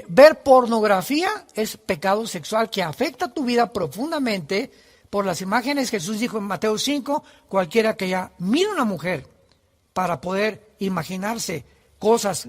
Ver pornografía es pecado sexual que afecta tu vida profundamente por las imágenes. Jesús dijo en Mateo 5, cualquiera que ya mire una mujer para poder imaginarse cosas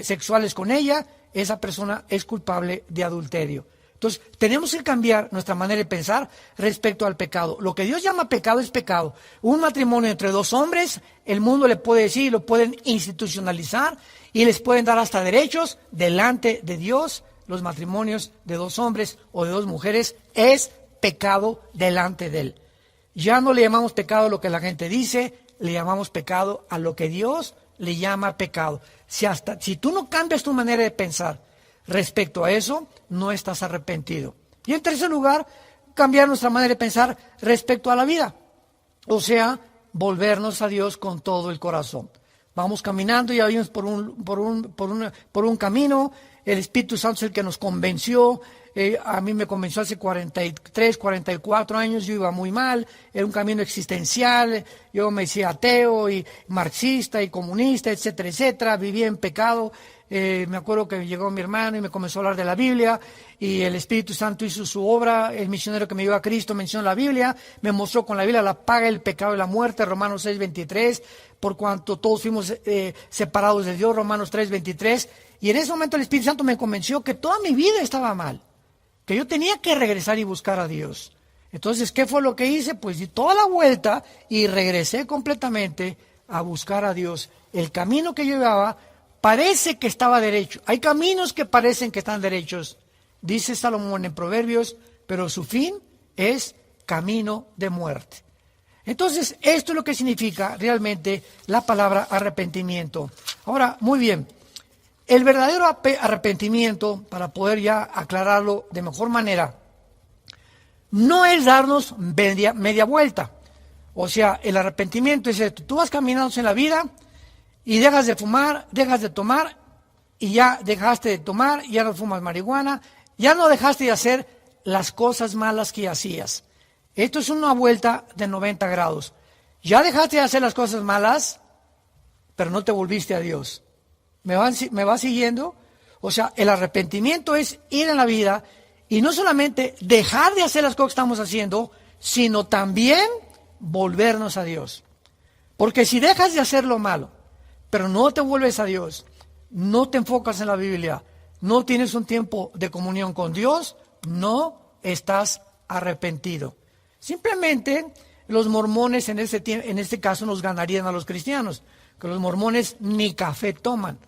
sexuales con ella, esa persona es culpable de adulterio. Entonces, tenemos que cambiar nuestra manera de pensar respecto al pecado. Lo que Dios llama pecado es pecado. Un matrimonio entre 2 hombres, el mundo le puede decir, y lo pueden institucionalizar, y les pueden dar hasta derechos delante de Dios. Los matrimonios de 2 hombres o de 2 mujeres es pecado delante de Él. Ya no le llamamos pecado a lo que la gente dice, le llamamos pecado a lo que Dios le llama pecado. Si tú no cambias tu manera de pensar respecto a eso, no estás arrepentido. Y en tercer lugar, cambiar nuestra manera de pensar respecto a la vida. O sea, volvernos a Dios con todo el corazón. Vamos caminando, ya vimos por un camino. El Espíritu Santo es el que nos convenció. A mí me convenció hace 43, 44 años, yo iba muy mal, era un camino existencial, yo me decía ateo y marxista y comunista, etcétera, etcétera, vivía en pecado. Me acuerdo que llegó mi hermano y me comenzó a hablar de la Biblia, y el Espíritu Santo hizo su obra. El misionero que me llevó a Cristo mencionó la Biblia, me mostró con la Biblia la paga del pecado y la muerte, Romanos 6:23, por cuanto todos fuimos separados de Dios, Romanos 3:23, y en ese momento el Espíritu Santo me convenció que toda mi vida estaba mal, que yo tenía que regresar y buscar a Dios. Entonces, ¿qué fue lo que hice? Pues di toda la vuelta y regresé completamente a buscar a Dios. El camino que yo llevaba parece que estaba derecho. Hay caminos que parecen que están derechos, dice Salomón en Proverbios, pero su fin es camino de muerte. Entonces, esto es lo que significa realmente la palabra arrepentimiento. Ahora, muy bien, el verdadero arrepentimiento, para poder ya aclararlo de mejor manera, no es darnos media vuelta. O sea, el arrepentimiento es esto: tú vas caminando en la vida y dejas de fumar, dejas de tomar, y ya dejaste de tomar, ya no fumas marihuana, ya no dejaste de hacer las cosas malas que hacías. Esto es una vuelta de 90 grados. Ya dejaste de hacer las cosas malas, pero no te volviste a Dios. ¿Me va siguiendo? O sea, el arrepentimiento es ir en la vida y no solamente dejar de hacer las cosas que estamos haciendo, sino también volvernos a Dios. Porque si dejas de hacer lo malo, pero no te vuelves a Dios, no te enfocas en la Biblia, no tienes un tiempo de comunión con Dios, no estás arrepentido. Simplemente los mormones en este caso nos ganarían a los cristianos, que los mormones ni café toman.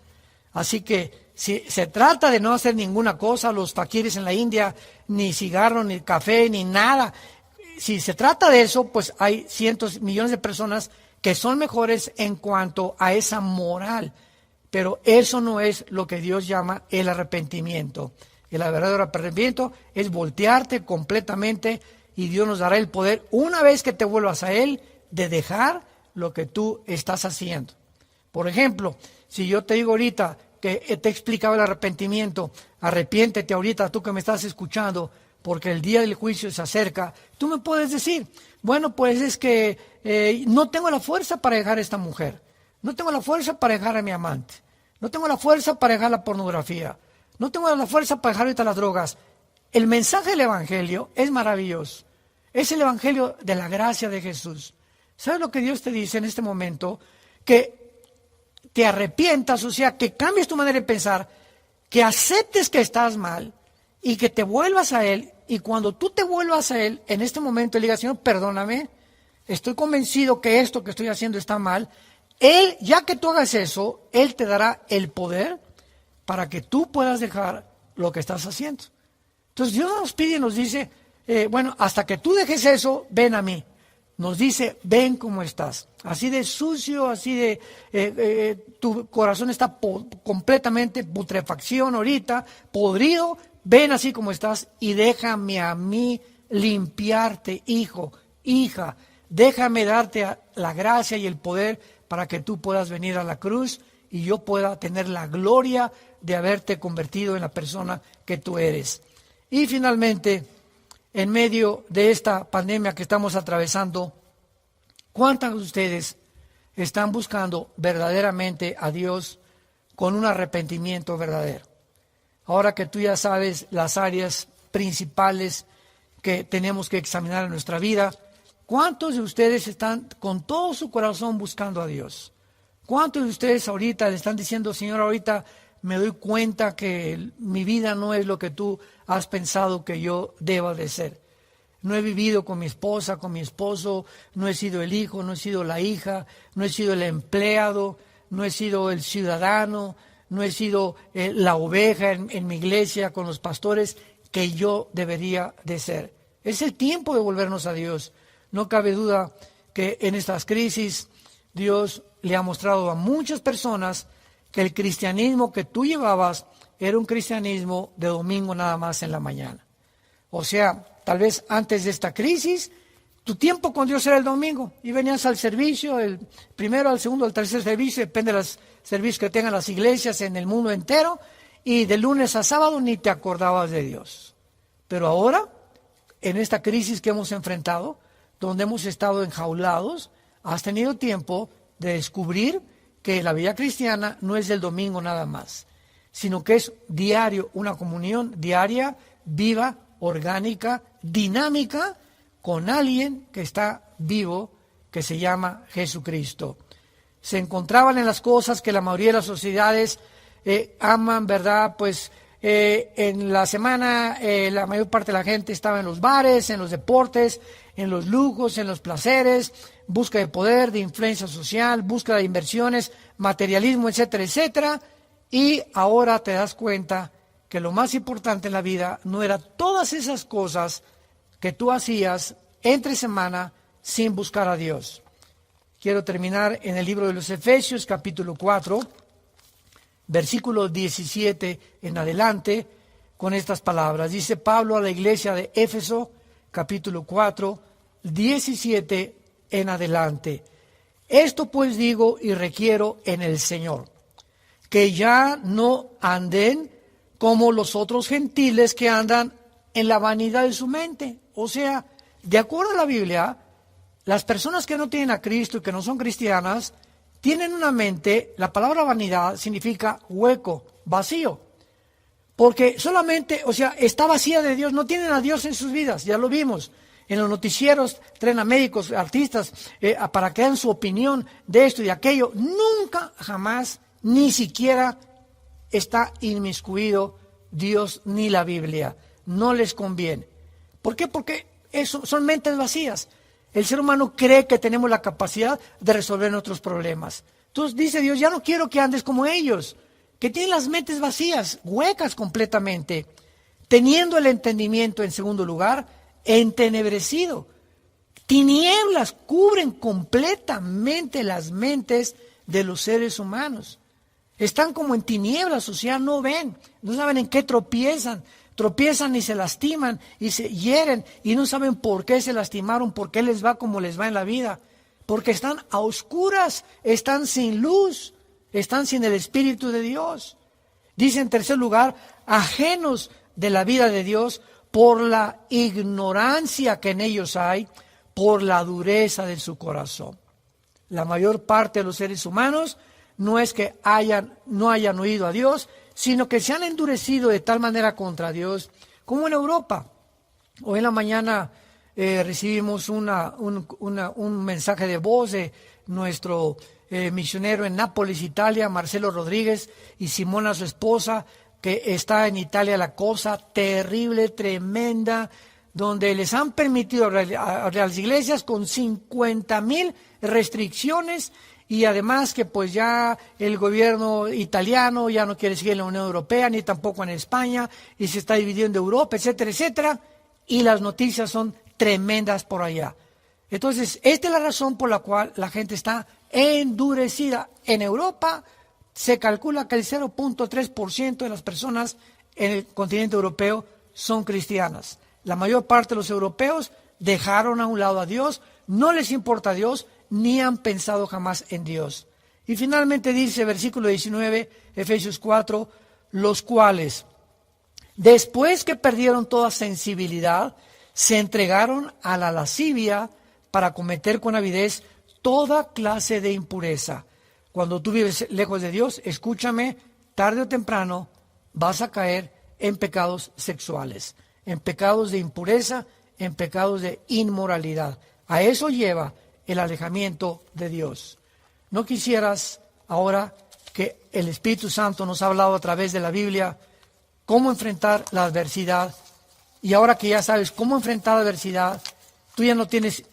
Así que si se trata de no hacer ninguna cosa, los faquires en la India, ni cigarro, ni café, ni nada. Si se trata de eso, pues hay cientos, millones de personas que son mejores en cuanto a esa moral. Pero eso no es lo que Dios llama el arrepentimiento. El verdadero arrepentimiento es voltearte completamente y Dios nos dará el poder, una vez que te vuelvas a Él, de dejar lo que tú estás haciendo. Por ejemplo, si yo te digo ahorita que te he explicado el arrepentimiento, arrepiéntete ahorita tú que me estás escuchando, porque el día del juicio se acerca, tú me puedes decir, bueno, pues es que no tengo la fuerza para dejar a esta mujer, no tengo la fuerza para dejar a mi amante, no tengo la fuerza para dejar la pornografía, no tengo la fuerza para dejar ahorita las drogas. El mensaje del Evangelio es maravilloso, es el Evangelio de la gracia de Jesús. ¿Sabes lo que Dios te dice en este momento? Que te arrepientas, o sea, que cambies tu manera de pensar, que aceptes que estás mal y que te vuelvas a Él. Y cuando tú te vuelvas a Él, en este momento le digas, Señor, perdóname, estoy convencido que esto que estoy haciendo está mal. Él, ya que tú hagas eso, Él te dará el poder para que tú puedas dejar lo que estás haciendo. Entonces Dios nos pide y nos dice, bueno, hasta que tú dejes eso, ven a mí. Nos dice, ven como estás, así de sucio, así de, tu corazón está completamente putrefacción ahorita, podrido, ven así como estás y déjame a mí limpiarte, hijo, hija, déjame darte la gracia y el poder para que tú puedas venir a la cruz y yo pueda tener la gloria de haberte convertido en la persona que tú eres. Y finalmente, en medio de esta pandemia que estamos atravesando, ¿cuántos de ustedes están buscando verdaderamente a Dios con un arrepentimiento verdadero? Ahora que tú ya sabes las áreas principales que tenemos que examinar en nuestra vida, ¿cuántos de ustedes están con todo su corazón buscando a Dios? ¿Cuántos de ustedes ahorita le están diciendo, Señor, ahorita me doy cuenta que mi vida no es lo que tú has pensado que yo deba de ser? No he vivido con mi esposa, con mi esposo, no he sido el hijo, no he sido la hija, no he sido el empleado, no he sido el ciudadano, no he sido la oveja en mi iglesia con los pastores que yo debería de ser. Es el tiempo de volvernos a Dios. No cabe duda que en estas crisis Dios le ha mostrado a muchas personas que el cristianismo que tú llevabas era un cristianismo de domingo nada más en la mañana. O sea, tal vez antes de esta crisis, tu tiempo con Dios era el domingo y venías al servicio, el primero, al segundo, al tercer servicio, depende de los servicios que tengan las iglesias en el mundo entero, y de lunes a sábado ni te acordabas de Dios. Pero ahora, en esta crisis que hemos enfrentado, donde hemos estado enjaulados, has tenido tiempo de descubrir que la vida cristiana no es del domingo nada más, sino que es diario, una comunión diaria, viva, orgánica, dinámica, con alguien que está vivo, que se llama Jesucristo. Se encontraban en las cosas que la mayoría de las sociedades aman, ¿verdad? Pues en la semana la mayor parte de la gente estaba en los bares, en los deportes, en los lujos, en los placeres, busca de poder, de influencia social, búsqueda de inversiones, materialismo, etcétera, etcétera. Y ahora te das cuenta que lo más importante en la vida no era todas esas cosas que tú hacías entre semana sin buscar a Dios. Quiero terminar en el libro de los Efesios, capítulo 4, versículo 17 en adelante, con estas palabras. Dice Pablo a la iglesia de Éfeso, capítulo 4, 17 en adelante. Esto pues digo y requiero en el Señor, que ya no anden como los otros gentiles que andan en la vanidad de su mente. O sea, de acuerdo a la Biblia, las personas que no tienen a Cristo y que no son cristianas, tienen una mente, la palabra vanidad significa hueco, vacío. Porque solamente, o sea, está vacía de Dios, no tienen a Dios en sus vidas, ya lo vimos. En los noticieros traen a médicos, artistas, para que den su opinión de esto y de aquello. Nunca, jamás, ni siquiera está inmiscuido Dios ni la Biblia. No les conviene. ¿Por qué? Porque eso son mentes vacías. El ser humano cree que tenemos la capacidad de resolver nuestros problemas. Entonces dice Dios, ya no quiero que andes como ellos, que tienen las mentes vacías, huecas completamente, teniendo el entendimiento, en segundo lugar, entenebrecido. Tinieblas cubren completamente las mentes de los seres humanos. Están como en tinieblas, o sea, no ven, no saben en qué tropiezan y se lastiman y se hieren y no saben por qué se lastimaron, por qué les va como les va en la vida, porque están a oscuras, están sin luz, están sin el Espíritu de Dios. Dice en tercer lugar, ajenos de la vida de Dios por la ignorancia que en ellos hay, por la dureza de su corazón. La mayor parte de los seres humanos no es que no hayan oído a Dios, sino que se han endurecido de tal manera contra Dios, como en Europa. Hoy en la mañana recibimos un mensaje de voz de nuestro misionero en Nápoles, Italia, Marcelo Rodríguez, y Simona, su esposa, que está en Italia, la cosa terrible, tremenda, donde les han permitido a las iglesias con 50,000 restricciones, y además que pues ya el gobierno italiano ya no quiere seguir en la Unión Europea, ni tampoco en España, y se está dividiendo Europa, etcétera, etcétera, y las noticias son tremendas por allá. Entonces, esta es la razón por la cual la gente está endurecida. En Europa se calcula que el 0.3% de las personas en el continente europeo son cristianas. La mayor parte de los europeos dejaron a un lado a Dios, no les importa a Dios, ni han pensado jamás en Dios. Y finalmente dice, versículo 19, Efesios 4, los cuales, después que perdieron toda sensibilidad, se entregaron a la lascivia para cometer con avidez toda clase de impureza. Cuando tú vives lejos de Dios, escúchame, tarde o temprano vas a caer en pecados sexuales, en pecados de impureza, en pecados de inmoralidad. A eso lleva el alejamiento de Dios. ¿No quisieras ahora que el Espíritu Santo nos ha hablado a través de la Biblia cómo enfrentar la adversidad? Y ahora que ya sabes cómo enfrentar la adversidad, tú ya no tienes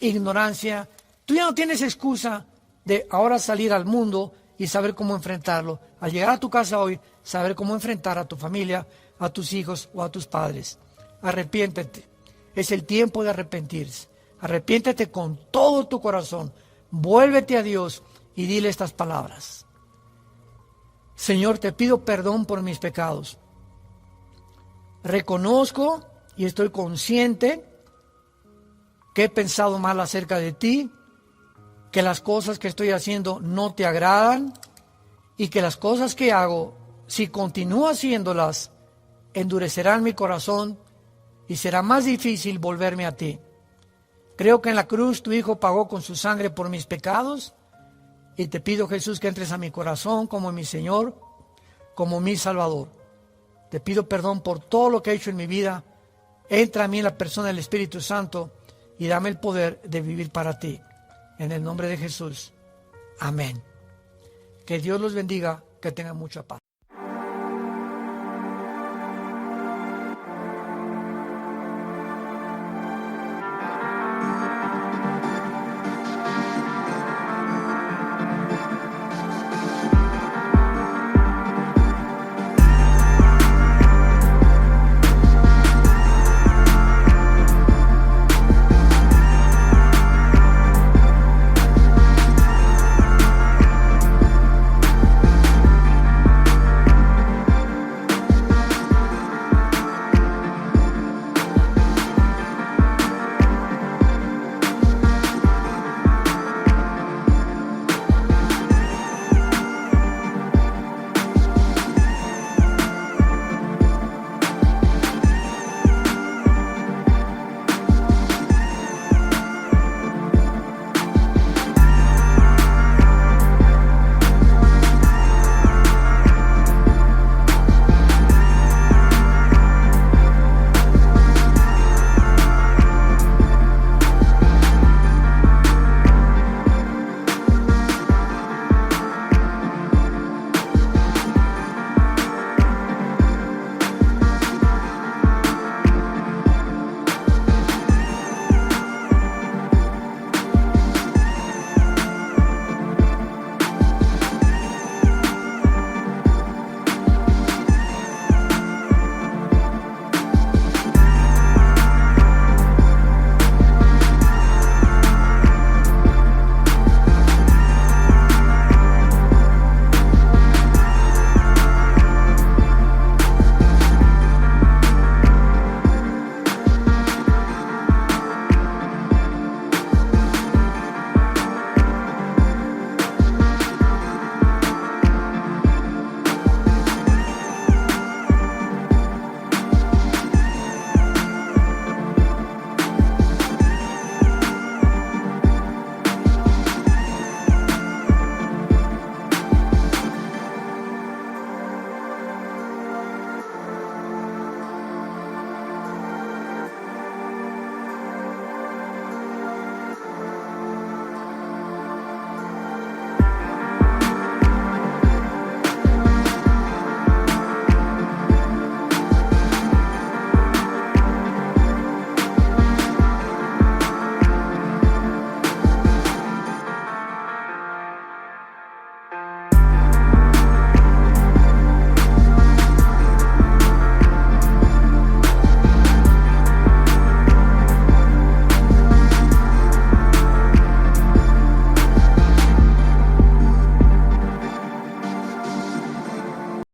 ignorancia, tú ya no tienes excusa de ahora salir al mundo y saber cómo enfrentarlo. Al llegar a tu casa hoy, saber cómo enfrentar a tu familia, a tus hijos o a tus padres. Arrepiéntete. Es el tiempo de arrepentirse. Arrepiéntete con todo tu corazón. Vuélvete a Dios y dile estas palabras. Señor, te pido perdón por mis pecados. Reconozco y estoy consciente que he pensado mal acerca de ti, que las cosas que estoy haciendo no te agradan y que las cosas que hago, si continúo haciéndolas, endurecerán mi corazón y será más difícil volverme a ti. Creo que en la cruz tu Hijo pagó con su sangre por mis pecados y te pido, Jesús, que entres a mi corazón como mi Señor, como mi Salvador. Te pido perdón por todo lo que he hecho en mi vida. Entra a mí en la persona del Espíritu Santo y dame el poder de vivir para ti. En el nombre de Jesús. Amén. Que Dios los bendiga, que tengan mucha paz.